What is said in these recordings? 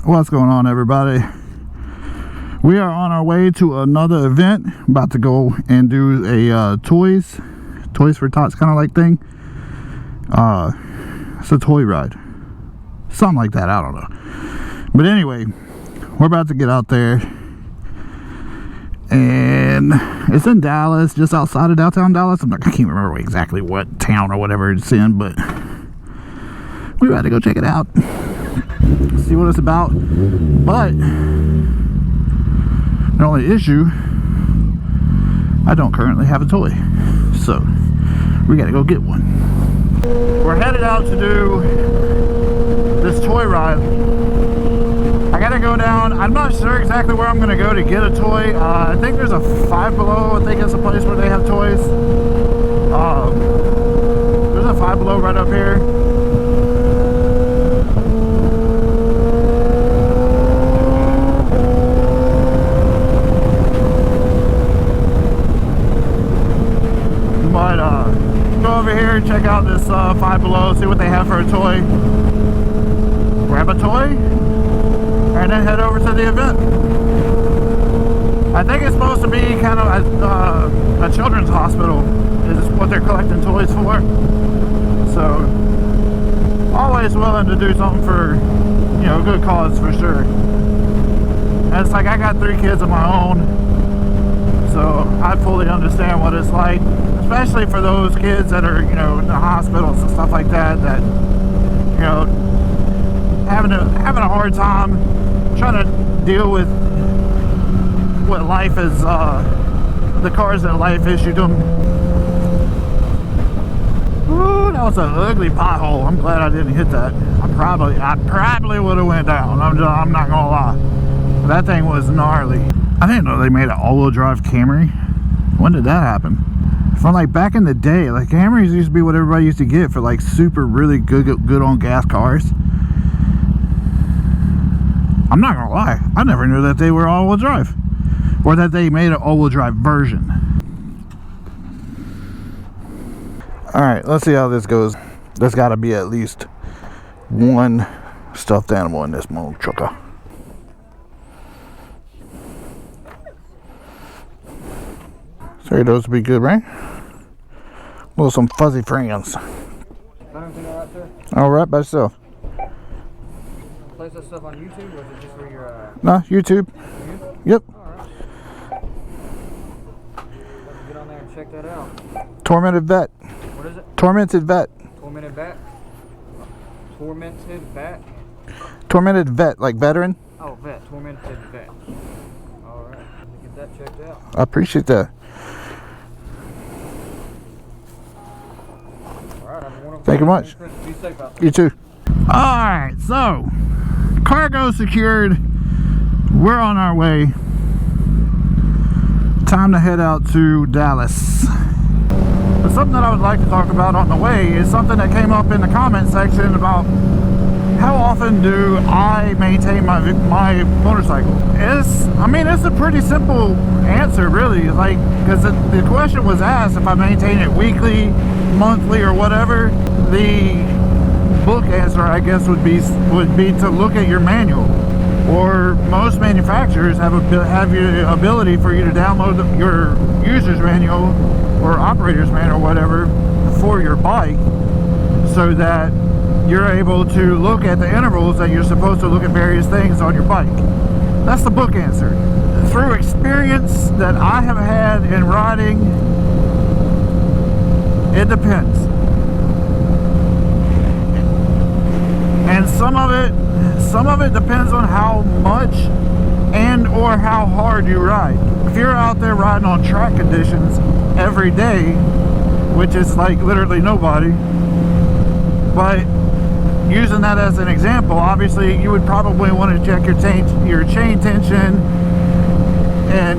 What's going on, everybody? We are on our way to another event. About to go and do a toys for tots kind of like thing. It's a toy ride, something like that, I don't know. But anyway, we're about to get out there, and it's in Dallas, just outside of downtown Dallas. I can't remember exactly what town or whatever it's in, but we're about to go check it out, see what it's about. But the only issue, I don't currently have a toy, so we gotta go get one. We're headed out to do this toy ride. I gotta go down, I'm not sure exactly where I'm gonna go to get a toy. I think there's a Five Below. I think it's a place where they have toys. There's a Five Below right up here. Go over here, check out this Five Below, see what they have for a toy, grab a toy, and then head over to the event. I think it's supposed to be kind of a children's hospital is what they're collecting toys for. So always willing to do something for, you know, a good cause for sure. And it's like I got 3 kids of my own, so I fully understand what it's like, especially for those kids that are, you know, in the hospitals and stuff like that, that, you know, having a hard time trying to deal with what life is, the cars that life issued them. Ooh, that was an ugly pothole. I'm glad I didn't hit that. I probably would have went down. I'm not gonna lie. That thing was gnarly. I didn't know they made an all-wheel drive Camry. When did that happen? From like back in the day, like Camrys used to be what everybody used to get for like super really good on gas cars. I'm not gonna lie, I never knew that they were all-wheel drive, or that they made an all-wheel drive version. Alright, let's see how this goes. There's gotta be at least one stuffed animal in this mother trucker. Sorry, those would be good, right? Little some fuzzy friends. All right, by yourself. Place that stuff on YouTube, or is it just for your? No, YouTube. Yep. All right. Let's get on there and check that out. Tormented Vet. What is it? Tormented Vet. Tormented Vet. Tormented Vet. Tormented Vet, like veteran. Oh, Vet. Tormented Vet. All right. Get that checked out. I appreciate that. Thank you much. Be safe out there. You too. Alright, so cargo secured. We're on our way. Time to head out to Dallas. But something that I would like to talk about on the way is something that came up in the comment section about how often do I maintain my motorcycle. It's a pretty simple answer, really. Like, because the question was asked if I maintain it weekly, monthly, or whatever. The book answer, I guess, would be to look at your manual. Or most manufacturers have the ability for you to download your user's manual or operator's manual or whatever for your bike, so that you're able to look at the intervals that you're supposed to look at various things on your bike. That's the book answer. Through experience that I have had in riding, it depends. And some of it depends on how much and or how hard you ride. If you're out there riding on track conditions every day, which is like literally nobody, but using that as an example, obviously you would probably want to check your chain tension and,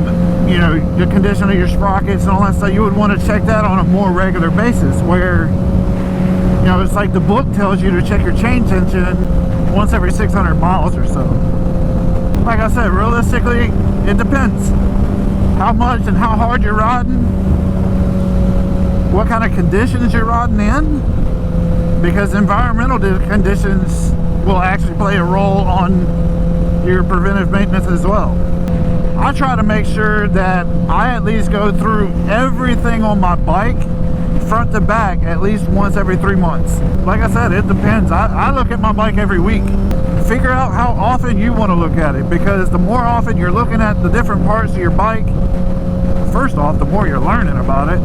you know, the condition of your sprockets and all that stuff. You would want to check that on a more regular basis, where, you know, it's like the book tells you to check your chain tension once every 600 miles or so. Like I said, realistically, it depends how much and how hard you're riding, what kind of conditions you're riding in, because environmental conditions will actually play a role on your preventive maintenance as well. I try to make sure that I at least go through everything on my bike, front to back, at least once every 3 months. Like I said, it depends. I look at my bike every week. Figure out how often you want to look at it, because the more often you're looking at the different parts of your bike, first off, the more you're learning about it.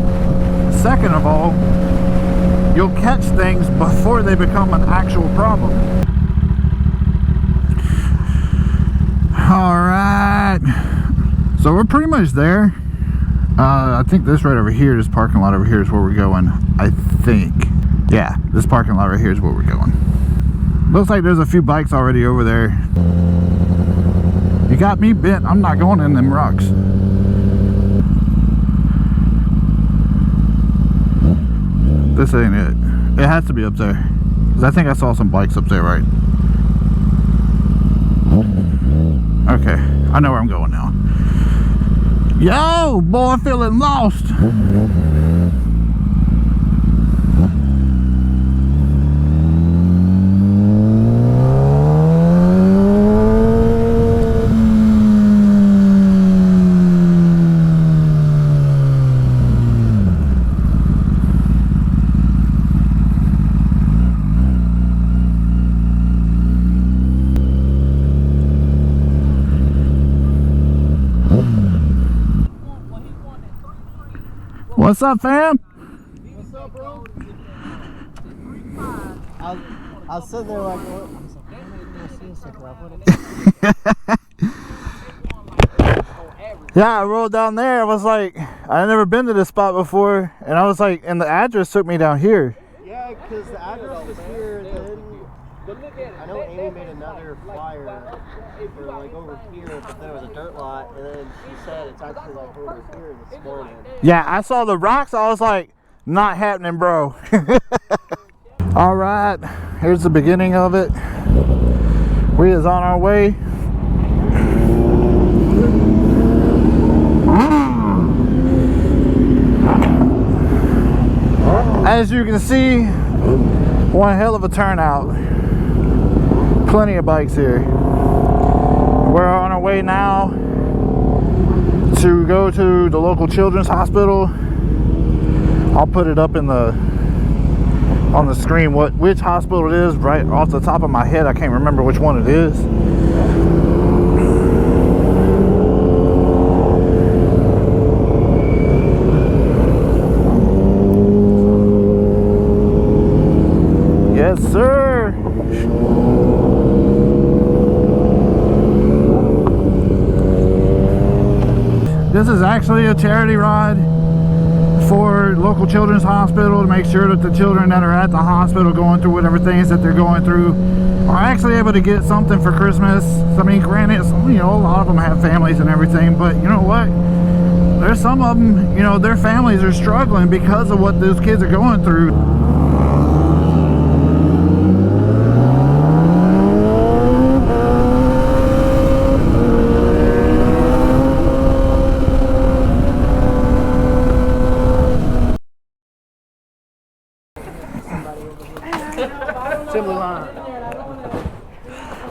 Second of all, you'll catch things before they become an actual problem. All right, so we're pretty much there. I think this right over here, this parking lot over here is where we're going. I think, yeah, this parking lot right here is where we're going. Looks like there's a few bikes already over there. You got me bent. I'm not going in them rocks. This ain't it. It has to be up there, because I think I saw some bikes up there, right? Okay, I know where I'm going now. Yo, boy, feeling lost. What's up, fam? What's up, bro? I was sitting there like, yeah, I rolled down there. I was like, I've never been to this spot before, and I was like, and the address took me down here. yeah, because the address was here. Then I know Amy made another flyer for like over here, but then it was a dirt lot, and then she said it's actually like over here this morning. Yeah, I saw the rocks. I was like, not happening, bro. All right, here's the beginning of it. We is on our way. As you can see, one hell of a turnout. Plenty of bikes here. We're on our way now to go to the local children's hospital. I'll put it up in on the screen which hospital it is. Right off the top of my head, I can't remember which one it is. Yes, sir. This is actually a charity ride for local children's hospital to make sure that the children that are at the hospital going through whatever things that they're going through are actually able to get something for Christmas. I mean, granted, you know, a lot of them have families and everything, but you know what? There's some of them, you know, their families are struggling because of what those kids are going through.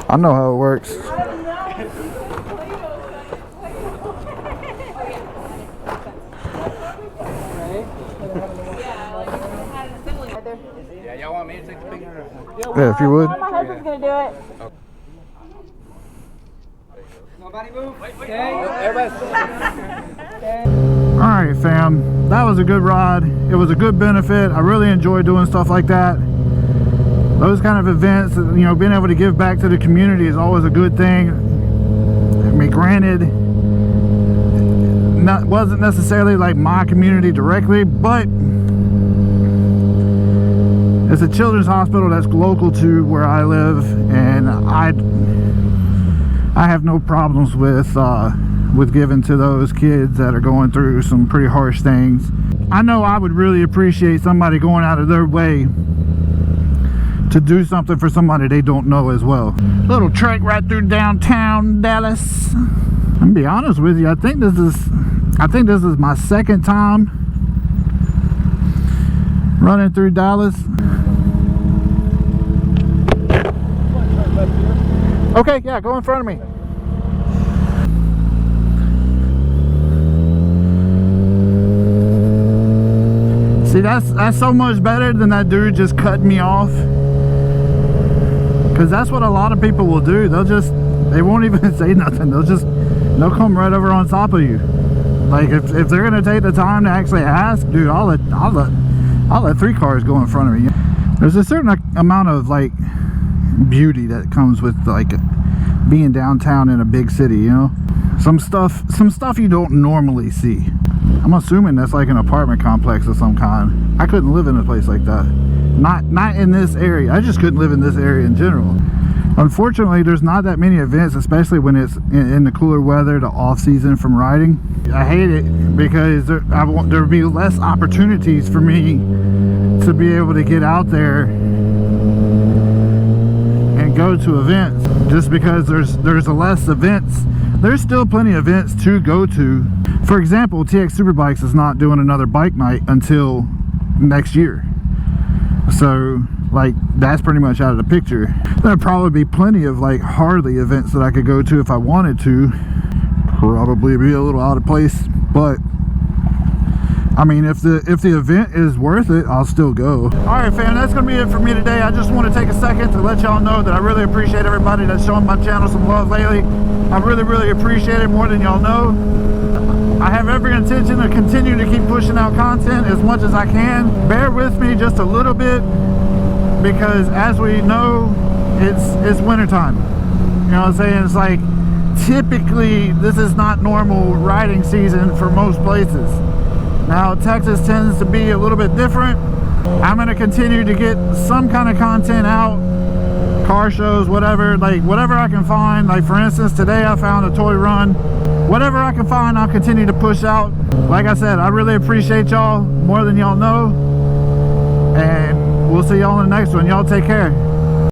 I know how it works. Yeah, y'all want me to take the picture? Yeah, if you would. My husband's gonna do it. Nobody move. Okay. Everybody. Alright, fam. That was a good ride. It was a good benefit. I really enjoy doing stuff like that. Those kind of events, you know, being able to give back to the community is always a good thing. I mean, granted, wasn't necessarily like my community directly, but it's a children's hospital that's local to where I live, and I have no problems with giving to those kids that are going through some pretty harsh things. I know I would really appreciate somebody going out of their way to do something for somebody they don't know as well. Little trek right through downtown Dallas. I'm gonna be honest with you, I think this is my second time running through Dallas. Okay, yeah, go in front of me. See, that's so much better than that dude just cut me off. Because that's what a lot of people will do. They won't even say nothing. They'll come right over on top of you. Like if they're gonna take the time to actually ask, dude, I'll let 3 cars go in front of me. There's a certain amount of like beauty that comes with like being downtown in a big city, you know. Some stuff you don't normally see. I'm assuming that's like an apartment complex of some kind. I couldn't live in a place like that. Not in this area. I just couldn't live in this area in general. Unfortunately, there's not that many events, especially when it's in the cooler weather, the off season from riding. I hate it because there would be less opportunities for me to be able to get out there and go to events. Just because there's less events. There's still plenty of events to go to. For example, TX Superbikes is not doing another bike night until next year. So like that's pretty much out of the picture. There'll probably be plenty of like Harley events that I could go to if I wanted to. Probably be a little out of place, but I mean, if the event is worth it, I'll still go. All right, fam, that's gonna be it for me today. I just want to take a second to let y'all know that I really appreciate everybody that's showing my channel some love lately. I really appreciate it more than y'all know. I have every intention to continue to keep pushing out content as much as I can. Bear with me just a little bit, because as we know, it's winter time. You know what I'm saying? It's like typically this is not normal riding season for most places. Now Texas tends to be a little bit different. I'm going to continue to get some kind of content out, car shows, whatever I can find. Like for instance, today I found a toy run. Whatever I can find, I'll continue to push out. Like I said, I really appreciate y'all more than y'all know, and we'll see y'all in the next one. Y'all take care.